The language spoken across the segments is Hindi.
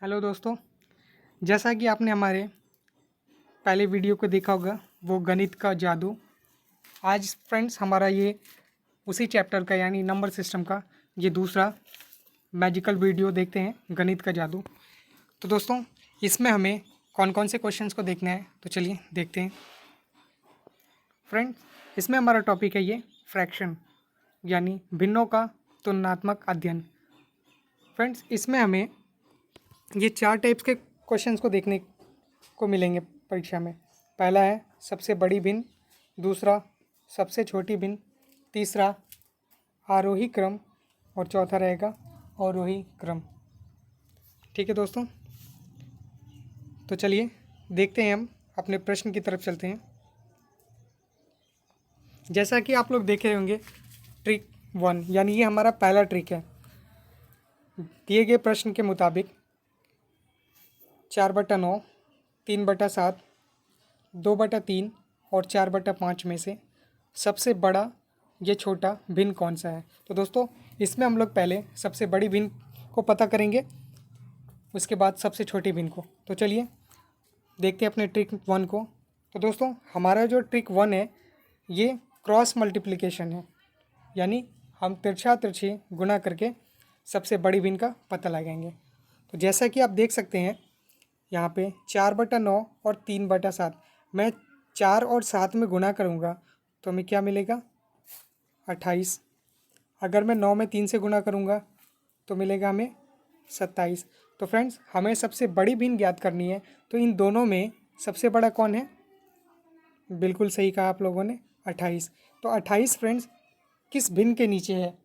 हेलो दोस्तों। जैसा कि आपने हमारे पहले वीडियो को देखा होगा, वो गणित का जादू। आज फ्रेंड्स हमारा ये उसी चैप्टर का यानी नंबर सिस्टम का ये दूसरा मैजिकल वीडियो देखते हैं, गणित का जादू। तो दोस्तों इसमें हमें कौन कौन से क्वेश्चंस को देखना है, तो चलिए देखते हैं। फ्रेंड्स इसमें हमारा टॉपिक है ये फ्रैक्शन यानी भिन्नों का तुलनात्मक अध्ययन। फ्रेंड्स इसमें हमें ये 4 टाइप्स के क्वेश्चंस को देखने को मिलेंगे परीक्षा में। पहला है सबसे बड़ी भिन्न, दूसरा सबसे छोटी भिन्न, तीसरा आरोही क्रम और चौथा रहेगा अवरोही क्रम। ठीक है दोस्तों, तो चलिए देखते हैं, हम अपने प्रश्न की तरफ चलते हैं। जैसा कि आप लोग देख रहे होंगे, ट्रिक 1 यानी ये हमारा पहला ट्रिक है। दिए गए प्रश्न के मुताबिक 4/9, 3/7, 2/3 और 4/5 में से सबसे बड़ा ये छोटा भिन्न कौन सा है। तो दोस्तों इसमें हम लोग पहले सबसे बड़ी भिन्न को पता करेंगे, उसके बाद सबसे छोटी भिन्न को। तो चलिए देखते हैं अपने ट्रिक 1 को। तो दोस्तों हमारा जो ट्रिक 1 है ये क्रॉस मल्टीप्लिकेशन है, यानी हम तिरछा तिरछी गुणा करके सबसे बड़ी भिन्न का पता लगाएंगे। तो जैसा कि आप देख सकते हैं यहाँ पे 4/9 और 3/7, मैं 4 और 7 में गुणा करूँगा तो हमें क्या मिलेगा 28। अगर मैं 9 में 3 से गुणा करूँगा तो मिलेगा हमें 27। तो फ्रेंड्स हमें सबसे बड़ी भिन्न ज्ञात करनी है, तो इन दोनों में सबसे बड़ा कौन है? बिल्कुल सही कहा आप लोगों ने, 28। तो 28 फ्रेंड्स किस भिन्न के नीचे है?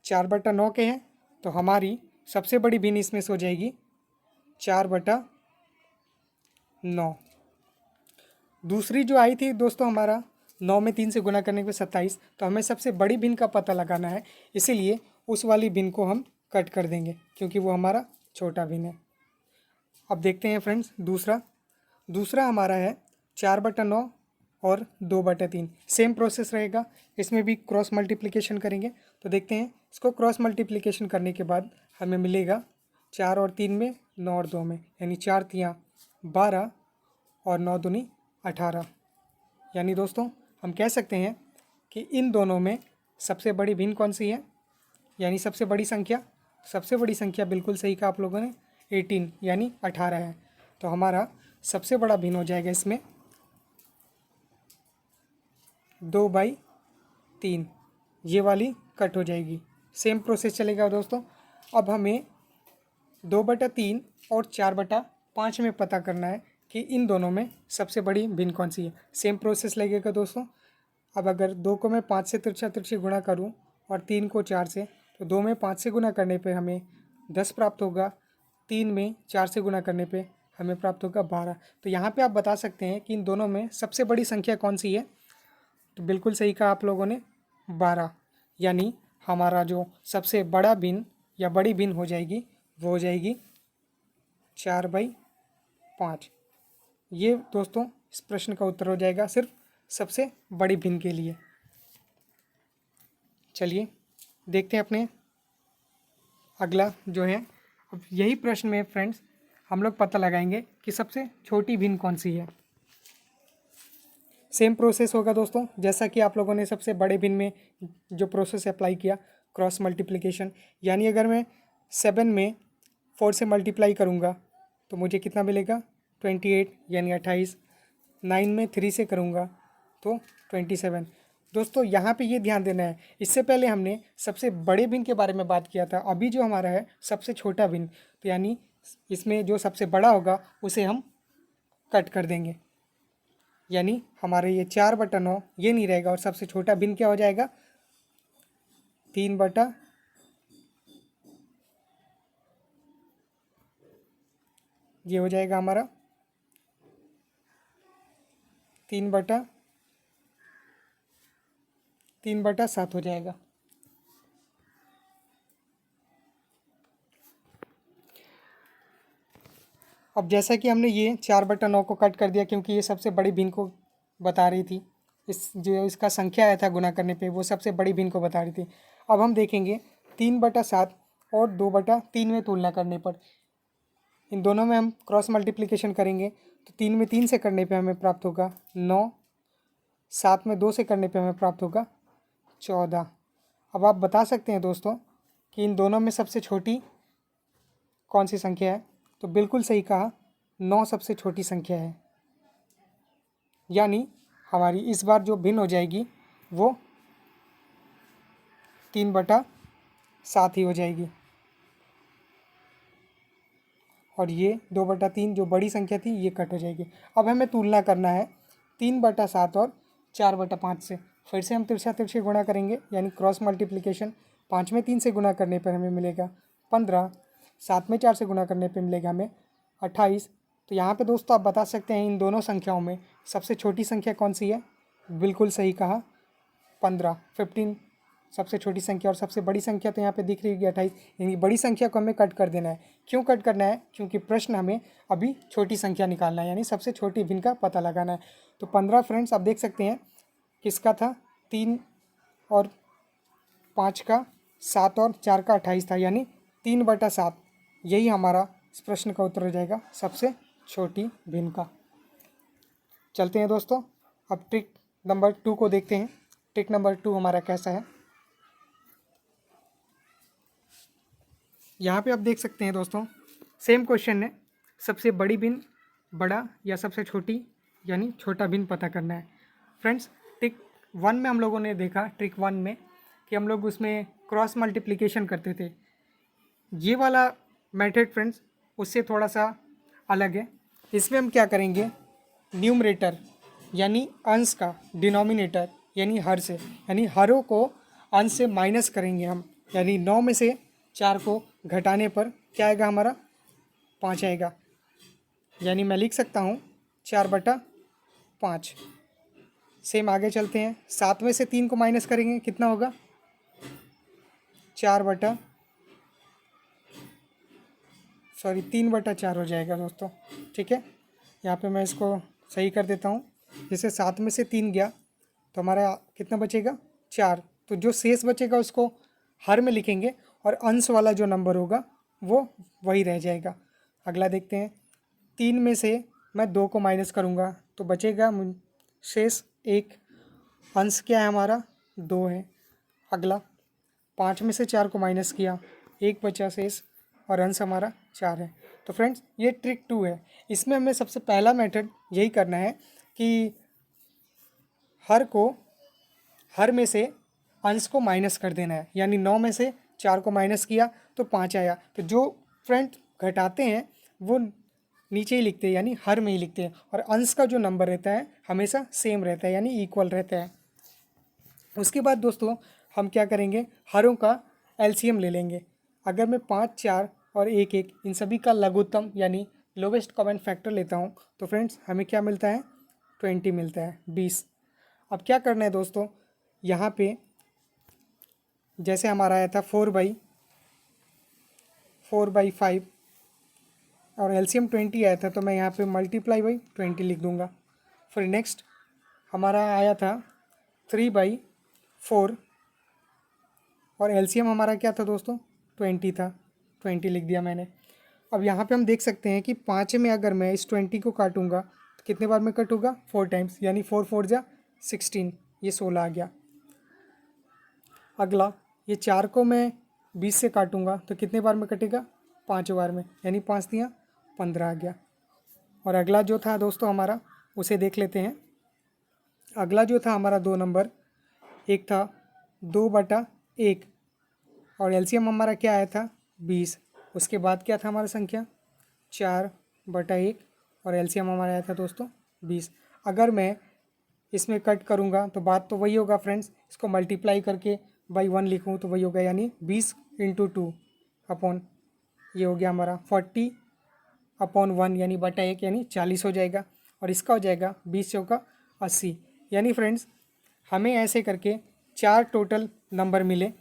4/9 के हैं, तो हमारी सबसे बड़ी भिन्न इसमें से हो जाएगी 4/9। दूसरी जो आई थी दोस्तों हमारा 9 में 3 से गुणा करने पे 27, तो हमें सबसे बड़ी भिन्न का पता लगाना है, इसीलिए उस वाली भिन्न को हम कट कर देंगे क्योंकि वो हमारा छोटा भिन्न है। अब देखते हैं फ्रेंड्स दूसरा हमारा है 4/9 और 2/3। सेम प्रोसेस रहेगा, इसमें भी क्रॉस मल्टीप्लिकेशन करेंगे। तो देखते हैं, इसको क्रॉस मल्टीप्लिकेशन करने के बाद हमें मिलेगा 4 और 3 में, 9 और 2 में, यानी 4 3 12 और 9 दूनी 18। यानी दोस्तों हम कह सकते हैं कि इन दोनों में सबसे बड़ी भिन्न कौन सी है, यानी सबसे बड़ी संख्या बिल्कुल सही कहा आप लोगों ने, 18 यानी 18 है। तो हमारा सबसे बड़ा भिन्न हो जाएगा इसमें 2/3, ये वाली कट हो जाएगी। सेम प्रोसेस चलेगा दोस्तों। अब हमें 2/3 और 4/5 में पता करना है कि इन दोनों में सबसे बड़ी भिन्न कौन सी है। सेम प्रोसेस लगेगा दोस्तों। अब अगर 2 को मैं 5 से तिरछा तिरछी गुणा करूं और 3 को 4 से, तो 2 में 5 से गुणा करने पे हमें 10 प्राप्त होगा, 3 में 4 से गुणा करने पे हमें प्राप्त होगा 12। तो यहाँ पे आप बता सकते हैं कि इन दोनों में सबसे बड़ी संख्या कौन सी है। तो बिल्कुल सही कहा आप लोगों ने, 12। यानी हमारा जो सबसे बड़ा भिन्न या बड़ी भिन्न हो जाएगी वो हो जाएगी 4/5। ये दोस्तों इस प्रश्न का उत्तर हो जाएगा सिर्फ सबसे बड़ी भिन्न के लिए। चलिए देखते हैं अपने अगला जो है। अब यही प्रश्न में फ्रेंड्स हम लोग पता लगाएंगे कि सबसे छोटी भिन्न कौन सी है। सेम प्रोसेस होगा दोस्तों, जैसा कि आप लोगों ने सबसे बड़े भिन्न में जो प्रोसेस अप्लाई किया, क्रॉस मल्टीप्लिकेशन। यानी अगर मैं 7 में 4 से मल्टीप्लाई करूँगा तो मुझे कितना मिलेगा 28 यानी 28। 9 में 3 से करूँगा तो 27। दोस्तों यहाँ पे ये ध्यान देना है, इससे पहले हमने सबसे बड़े भिन्न के बारे में बात किया था, अभी जो हमारा है सबसे छोटा भिन्न। तो यानी इसमें जो सबसे बड़ा होगा उसे हम कट कर देंगे, यानी हमारे ये 4/9 ये नहीं रहेगा और सबसे छोटा भिन्न क्या हो जाएगा 3/, ये हो जाएगा हमारा 3/7 हो जाएगा। अब जैसा कि हमने ये 4/9 को कट कर दिया क्योंकि ये सबसे बड़ी भिन्न को बता रही थी, इस जो इसका संख्या आया था गुना करने पे वो सबसे बड़ी भिन्न को बता रही थी। अब हम देखेंगे 3/7 और 2/3 में तुलना करने पर इन दोनों में हम क्रॉस मल्टीप्लिकेशन करेंगे तो 3 में 3 से करने पे हमें प्राप्त होगा 9, 7 में 2 से करने पे हमें प्राप्त होगा 14। अब आप बता सकते हैं दोस्तों कि इन दोनों में सबसे छोटी कौन सी संख्या है? तो बिल्कुल सही कहा, 9 सबसे छोटी संख्या है। यानी हमारी इस बार जो भिन्न हो जाएगी वो 3/7 ही हो जाएगी, और ये 2/3 जो बड़ी संख्या थी ये कट हो जाएगी। अब हमें तुलना करना है 3/7 और 4/5 से। फिर से हम तिरछा तिरछे गुणा करेंगे, यानी क्रॉस मल्टीप्लिकेशन। 5 में 3 से गुणा करने पर हमें मिलेगा 15, 7 में 4 से गुणा करने पर मिलेगा हमें 28। तो यहाँ पे दोस्तों आप बता सकते हैं इन दोनों संख्याओं में सबसे छोटी संख्या कौन सी है? बिल्कुल सही कहा, 15 सबसे छोटी संख्या, और सबसे बड़ी संख्या तो यहाँ पे दिख रही होगी 28। यानी बड़ी संख्या को हमें कट कर देना है। क्यों कट करना है? क्योंकि प्रश्न हमें अभी छोटी संख्या निकालना है, यानी सबसे छोटी भिन्न का पता लगाना है। तो 15 फ्रेंड्स आप देख सकते हैं किसका था? 3 और 5 का, 7 और 4 का 28 था, यानी 3/7। यही हमारा इस प्रश्न का उत्तर हो जाएगा, सबसे छोटी भिन्न का। चलते हैं दोस्तों, अब ट्रिक नंबर 2 को देखते हैं। ट्रिक नंबर 2 हमारा कैसा है? यहाँ पे आप देख सकते हैं दोस्तों, सेम क्वेश्चन है, सबसे बड़ी भिन्न बड़ा या सबसे छोटी यानी छोटा भिन्न पता करना है। फ्रेंड्स, ट्रिक 1 में हम लोगों ने देखा, ट्रिक 1 में, कि हम लोग उसमें क्रॉस मल्टीप्लिकेशन करते थे। ये वाला मेथड फ्रेंड्स उससे थोड़ा सा अलग है। इसमें हम क्या करेंगे? न्यूमरेटर यानी अंश का, डिनोमिनेटर यानी हर से, यानी हरों को अंश से माइनस करेंगे हम। यानी 9 में से 4 को घटाने पर क्या आएगा? हमारा 5 आएगा। यानी मैं लिख सकता हूँ 4/5। सेम आगे चलते हैं, 7 में से 3 को माइनस करेंगे, कितना होगा? 3/4 हो जाएगा दोस्तों। ठीक है, यहाँ पे मैं इसको सही कर देता हूँ। जैसे 7 में से 3 गया तो हमारा कितना बचेगा? 4। तो जो शेष बचेगा उसको हर में लिखेंगे, और अंश वाला जो नंबर होगा वो वही रह जाएगा। अगला देखते हैं, 3 में से मैं 2 को माइनस करूँगा तो बचेगा शेष 1। अंश क्या है हमारा? 2 है। अगला 5 में से 4 को माइनस किया, 1 बचा शेष, और अंश हमारा 4 है। तो फ्रेंड्स ये ट्रिक 2 है। इसमें हमें सबसे पहला मेथड यही करना है कि हर में से अंश को माइनस कर देना है। यानी 9 में से 4 को माइनस किया तो 5 आया। तो जो फ्रेंड घटाते हैं वो नीचे ही लिखते हैं, यानी हर में ही लिखते हैं, और अंश का जो नंबर रहता है हमेशा सेम रहता है, यानी इक्वल रहता है। उसके बाद दोस्तों हम क्या करेंगे? हरों का एलसीएम ले लेंगे। अगर मैं 5, 4 और 1, 1 इन सभी का लघुत्तम यानी लोवेस्ट कॉमन फैक्टर लेता हूँ तो फ्रेंड्स हमें क्या मिलता है? 20 मिलता है, 20। अब क्या करना है दोस्तों? यहाँ पे जैसे हमारा आया था 4/5 और एलसीएम 20 आया था, तो मैं यहाँ पे मल्टीप्लाई बाई 20 लिख दूँगा। फिर नेक्स्ट हमारा आया था 3/4 और एलसीएम हमारा क्या था दोस्तों? 20 था, 20 लिख दिया मैंने। अब यहाँ पे हम देख सकते हैं कि 5 में अगर मैं इस 20 को काटूंगा तो कितने बार में कट होगा? 4 टाइम्स, यानी 4 4 जा 16, ये 16 आ गया। अगला ये 4 को मैं 20 से काटूंगा तो कितने बार में कटेगा? 5 बार में, यानी 5 दिया 15 आ गया। और अगला जो था दोस्तों हमारा, उसे देख लेते हैं। अगला जो था हमारा 2 नंबर, एक था 2/1 और एलसीएम हमारा क्या आया था? 20। उसके बाद क्या था हमारा संख्या? 4/1 और एलसीएम हमारा आया था दोस्तों 20। अगर मैं इसमें कट करूँगा तो बात तो वही होगा फ्रेंड्स, इसको मल्टीप्लाई करके बाई 1 लिखूँ तो वही होगा, यानी 20 × 2 अपॉन ये हो गया हमारा 40/1 यानी बटा 1, यानी 40 हो जाएगा। और इसका हो जाएगा 20 चौका 80। यानी फ्रेंड्स हमें ऐसे करके 4 टोटल नंबर मिले।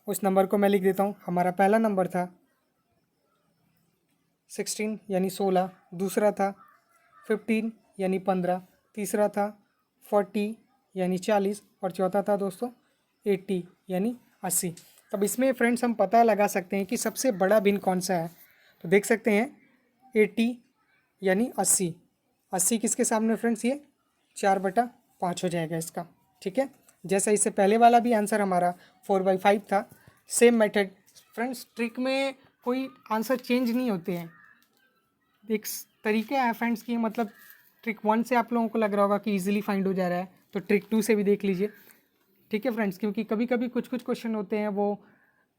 उस नंबर को मैं लिख देता हूँ। हमारा पहला नंबर था 16 यानी 16, दूसरा था 15 यानी 15, तीसरा था 40 यानी 40, और चौथा था दोस्तों 80 यानी 80। तब इसमें फ्रेंड्स हम पता लगा सकते हैं कि सबसे बड़ा भिन्न कौन सा है। तो देख सकते हैं 80 यानी 80। 80 किसके सामने फ्रेंड्स, ये 4/5 हो जाएगा इसका। ठीक है, जैसा इससे पहले वाला भी आंसर हमारा 4/5 था। सेम मेथड फ्रेंड्स, ट्रिक में कोई आंसर चेंज नहीं होते हैं, एक तरीके है फ्रेंड्स की, मतलब ट्रिक 1 से आप लोगों को लग रहा होगा कि इजीली फाइंड हो जा रहा है, तो ट्रिक 2 से भी देख लीजिए। ठीक है फ्रेंड्स, क्योंकि कभी कभी कुछ कुछ क्वेश्चन होते हैं वो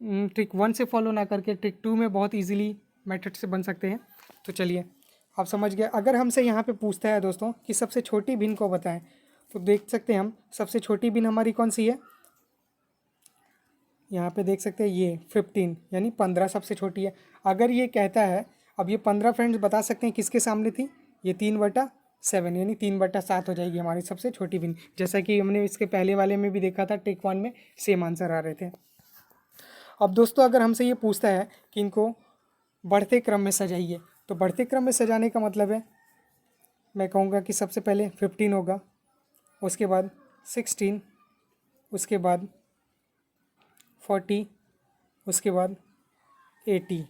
ट्रिक 1 से फॉलो ना करके ट्रिक 2 में बहुत इजीली मेथड से बन सकते हैं। तो चलिए आप समझ गए। अगर हमसे यहाँ पे पूछता है दोस्तों कि सबसे छोटी भिन्न को बताएं, तो देख सकते हैं हम सबसे छोटी भिन्न हमारी कौन सी है। यहाँ पे देख सकते हैं ये 15 यानी 15 सबसे छोटी है। अगर ये कहता है, अब ये 15 फ्रेंड्स बता सकते हैं किसके सामने थी, ये 3/7 यानी 3/7 हो जाएगी हमारी सबसे छोटी भिन्न, जैसा कि हमने इसके पहले वाले में भी देखा था, ट्रिक 1 में सेम आंसर आ रहे थे। अब दोस्तों अगर हमसे ये पूछता है कि इनको बढ़ते क्रम में सजाइए, तो बढ़ते क्रम में सजाने का मतलब है, मैं कहूँगा कि सबसे पहले 15 होगा, उसके बाद 16, उसके बाद 40, उसके बाद 80।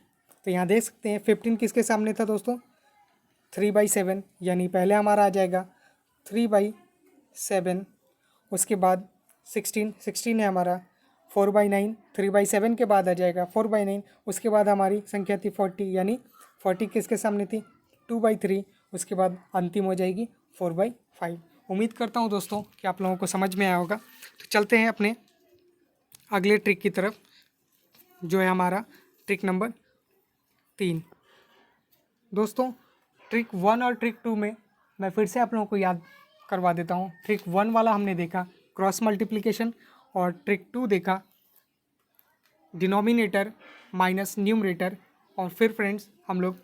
तो यहाँ देख सकते हैं 15 किसके सामने था दोस्तों, 3/7 यानी पहले हमारा आ जाएगा 3/7। उसके बाद 16 है हमारा 4/9, 3/7 के बाद आ जाएगा 4/9। उसके बाद हमारी संख्या थी 40 यानी 40 किसके सामने थी, 2/3। उसके बाद अंतिम हो जाएगी 4/5। उम्मीद करता हूँ दोस्तों कि आप लोगों को समझ में आया होगा। तो चलते हैं अपने अगले ट्रिक की तरफ, जो है हमारा ट्रिक नंबर 3। दोस्तों ट्रिक 1 और ट्रिक 2 में मैं फिर से आप लोगों को याद करवा देता हूँ। ट्रिक 1 वाला हमने देखा क्रॉस मल्टीप्लिकेशन, और ट्रिक 2 देखा डिनोमिनेटर माइनस न्यूमरेटर, और फिर फ्रेंड्स हम लोग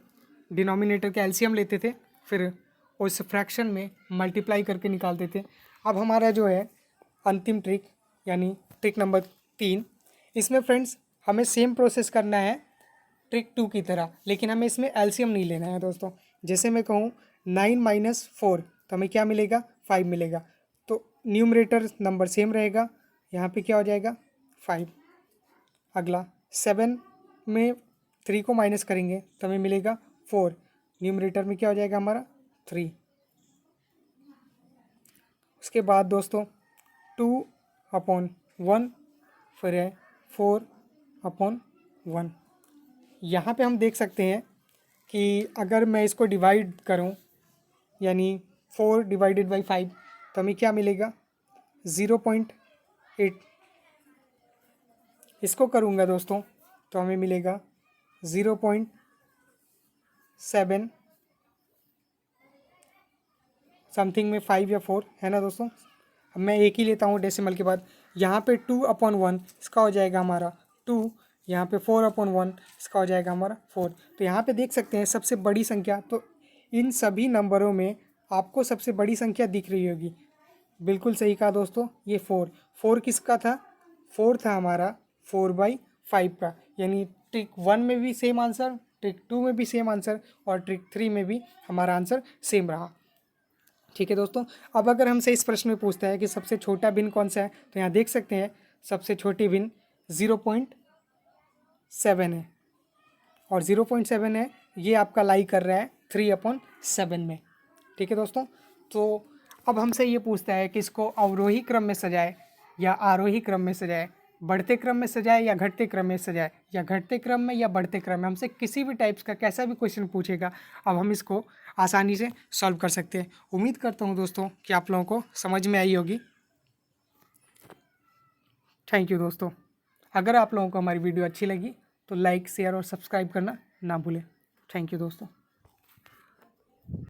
डिनोमिनेटर का एलसीएम लेते थे, फिर उस फ्रैक्शन में मल्टीप्लाई करके निकालते थे। अब हमारा जो है अंतिम ट्रिक यानी ट्रिक नंबर 3, इसमें फ्रेंड्स हमें सेम प्रोसेस करना है ट्रिक 2 की तरह, लेकिन हमें इसमें एलसीएम नहीं लेना है दोस्तों। जैसे मैं कहूँ 9 - 4 तो हमें क्या मिलेगा, 5 मिलेगा। तो न्यूमरेटर नंबर सेम रहेगा, यहाँ पे क्या हो जाएगा 5। अगला 7 में 3 को माइनस करेंगे तो हमें मिलेगा 4, न्यूमरेटर में क्या हो जाएगा हमारा 3। उसके बाद दोस्तों 2/1 फिर है 4/1। यहाँ पे हम देख सकते हैं कि अगर मैं इसको डिवाइड करूँ यानी 4/5 तो हमें क्या मिलेगा 0.8। इसको करूँगा दोस्तों तो हमें मिलेगा 0.7 समथिंग में 5 या 4 है ना दोस्तों। अब मैं एक ही लेता हूँ डेसिमल के बाद, यहाँ पे 2/1 इसका हो जाएगा हमारा 2, यहाँ पे 4/1 इसका हो जाएगा हमारा 4। तो यहाँ पे देख सकते हैं सबसे बड़ी संख्या, तो इन सभी नंबरों में आपको सबसे बड़ी संख्या दिख रही होगी। बिल्कुल सही कहा दोस्तों, ये 4 किसका था, 4 था हमारा 4/5 का, यानी ट्रिक 1 में भी सेम आंसर, ट्रिक 2 में भी सेम आंसर, और ट्रिक 3 में भी हमारा आंसर सेम रहा। ठीक है दोस्तों, अब अगर हमसे इस प्रश्न में पूछता है कि सबसे छोटा भिन्न कौन सा है, तो यहाँ देख सकते हैं सबसे छोटी भिन्न 0.7 है, और 0.7 है ये आपका लाई कर रहा है 3/7 में। ठीक है दोस्तों, तो अब हमसे ये पूछता है कि इसको अवरोही क्रम में सजाए या आरोही क्रम में सजाए, बढ़ते क्रम में सजाए या घटते क्रम में सजाए, या घटते क्रम में या बढ़ते क्रम में, हमसे किसी भी टाइप्स का कैसा भी क्वेश्चन पूछेगा, अब हम इसको आसानी से सॉल्व कर सकते हैं। उम्मीद करता हूँ दोस्तों कि आप लोगों को समझ में आई होगी। थैंक यू दोस्तों। अगर आप लोगों को हमारी वीडियो अच्छी लगी तो लाइक, शेयर और सब्सक्राइब करना ना भूलें। थैंक यू दोस्तों।